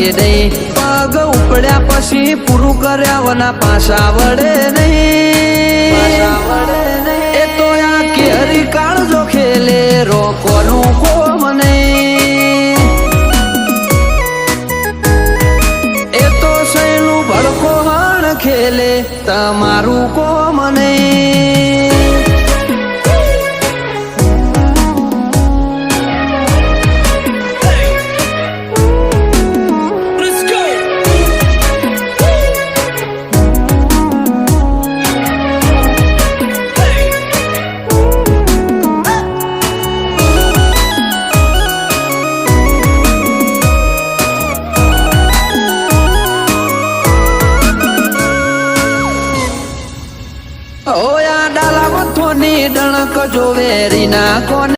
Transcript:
વળે નહીં, પગ ઉપડ્યા પછી પૂરું કર્યા વના પાછા વળે નહીં. એ તો આ કેરી કાળજો ખેલે રોકોનું કોમ નહીં. એ તો સૈનું ભડકો હણ ખેલે તમારું કોમ નહીં. ઓયા ડાલા મથોની ડણક જોવે રીના કોને